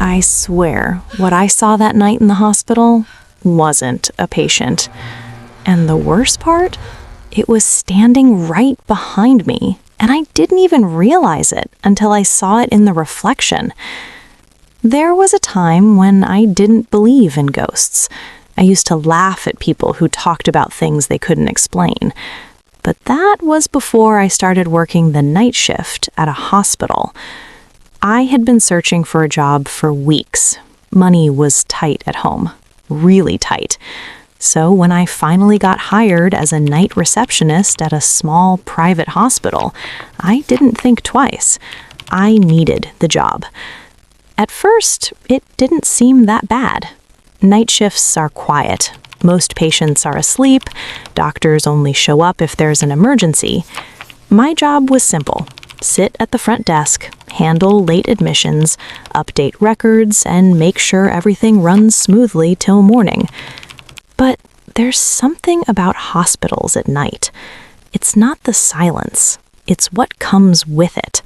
I swear, what I saw that night in the hospital wasn't a patient. And the worst part? It was standing right behind me, and I didn't even realize it until I saw it in the reflection. There was a time when I didn't believe in ghosts. I used to laugh at people who talked about things they couldn't explain. But that was before I started working the night shift at a hospital. I had been searching for a job for weeks. Money was tight at home, really tight. So when I finally got hired as a night receptionist at a small private hospital, I didn't think twice. I needed the job. At first, it didn't seem that bad. Night shifts are quiet. Most patients are asleep. Doctors only show up if there's an emergency. My job was simple. Sit at the front desk, handle late admissions, update records, and make sure everything runs smoothly till morning. But there's something about hospitals at night. It's not the silence. It's what comes with it.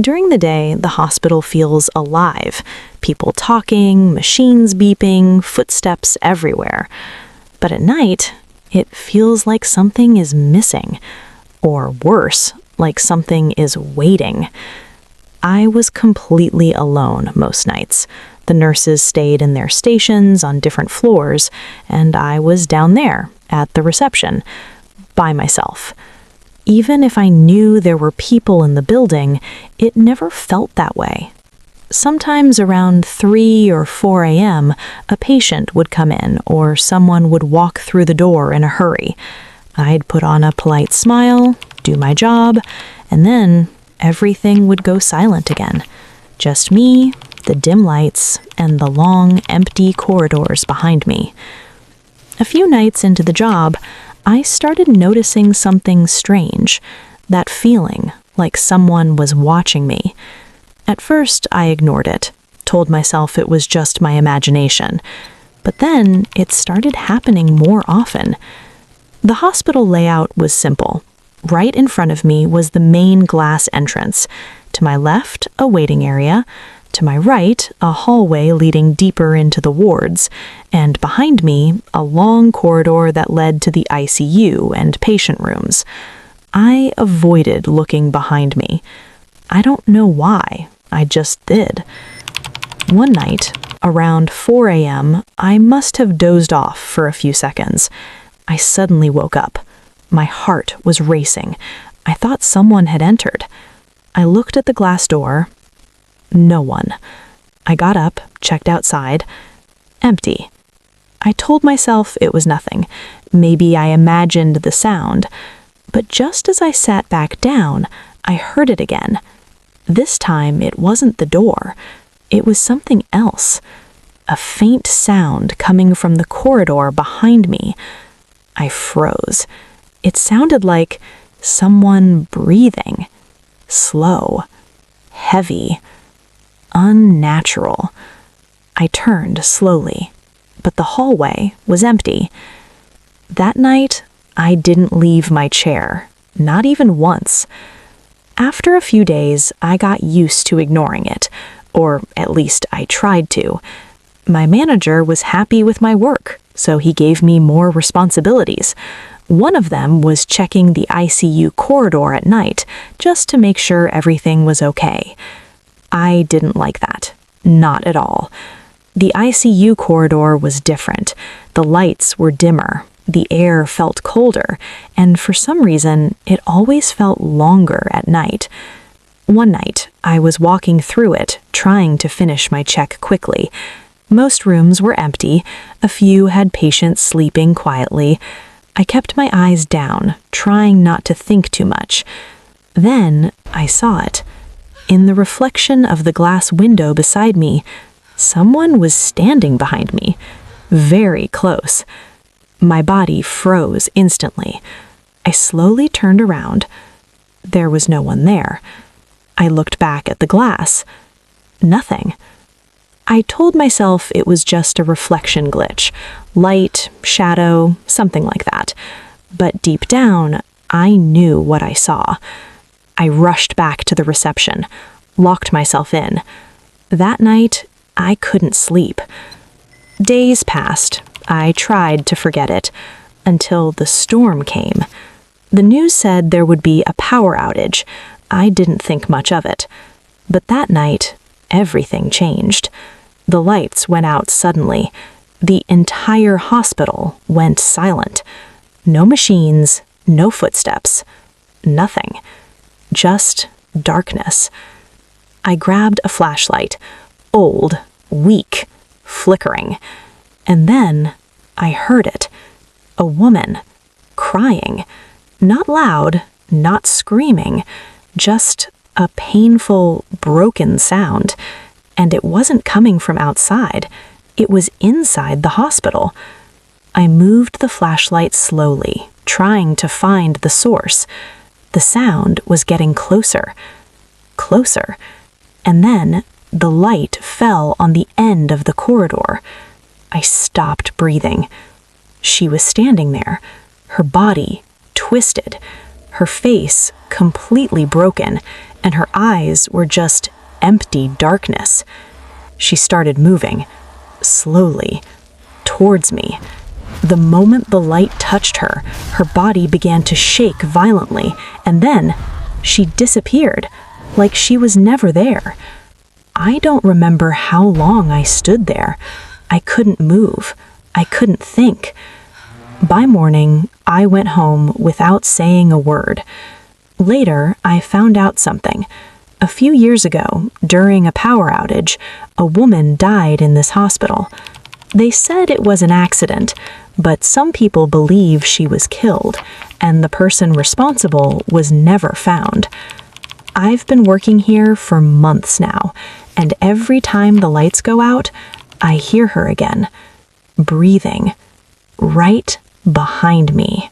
During the day, the hospital feels alive. People talking, machines beeping, footsteps everywhere. But at night, it feels like something is missing. Or worse, like something is waiting. I was completely alone most nights. The nurses stayed in their stations on different floors, and I was down there at the reception, by myself. Even if I knew there were people in the building, it never felt that way. Sometimes around 3 or 4 a.m., a patient would come in or someone would walk through the door in a hurry. I'd put on a polite smile, do my job, and then everything would go silent again. Just me, the dim lights, and the long, empty corridors behind me. A few nights into the job, I started noticing something strange, that feeling like someone was watching me. At first, I ignored it, told myself it was just my imagination. But then it started happening more often. The hospital layout was simple. Right in front of me was the main glass entrance. To my left, a waiting area. To my right, a hallway leading deeper into the wards, and behind me, a long corridor that led to the ICU and patient rooms. I avoided looking behind me. I don't know why, I just did. One night, around 4 a.m., I must have dozed off for a few seconds. I suddenly woke up. My heart was racing. I thought someone had entered. I looked at the glass door. No one. I got up, checked outside. Empty. I told myself it was nothing. Maybe I imagined the sound. But just as I sat back down, I heard it again. This time it wasn't the door. It was something else. A faint sound coming from the corridor behind me. I froze. It sounded like someone breathing. Slow. Heavy. Unnatural. I turned slowly, but the hallway was empty. That night, I didn't leave my chair, not even once. After a few days, I got used to ignoring it, or at least I tried to. My manager was happy with my work, so he gave me more responsibilities. One of them was checking the ICU corridor at night, just to make sure everything was okay. I didn't like that. Not at all. The ICU corridor was different. The lights were dimmer. The air felt colder, and for some reason, it always felt longer at night. One night, I was walking through it, trying to finish my check quickly. Most rooms were empty. A few had patients sleeping quietly. I kept my eyes down, trying not to think too much. Then I saw it. In the reflection of the glass window beside me, someone was standing behind me, very close. My body froze instantly. I slowly turned around. There was no one there. I looked back at the glass. Nothing. I told myself it was just a reflection glitch, light, shadow, something like that. But deep down, I knew what I saw. I rushed back to the reception, locked myself in. That night, I couldn't sleep. Days passed. I tried to forget it, until the storm came. The news said there would be a power outage. I didn't think much of it. But that night, everything changed. The lights went out suddenly. The entire hospital went silent. No machines, no footsteps, nothing. Just darkness. I grabbed a flashlight, old, weak, flickering. And then I heard it. A woman, crying. Not loud, not screaming, just a painful, broken sound. And it wasn't coming from outside. It was inside the hospital. I moved the flashlight slowly, trying to find the source. The sound was getting closer. Closer. And then the light fell on the end of the corridor. I stopped breathing. She was standing there, her body twisted, her face completely broken, and her eyes were just empty darkness. She started moving, slowly, towards me. The moment the light touched her, her body began to shake violently, and then she disappeared, like she was never there. I don't remember how long I stood there. I couldn't move. I couldn't think. By morning, I went home without saying a word. Later, I found out something. A few years ago, during a power outage, a woman died in this hospital. They said it was an accident, but some people believe she was killed, and the person responsible was never found. I've been working here for months now, and every time the lights go out, I hear her again, breathing, right behind me.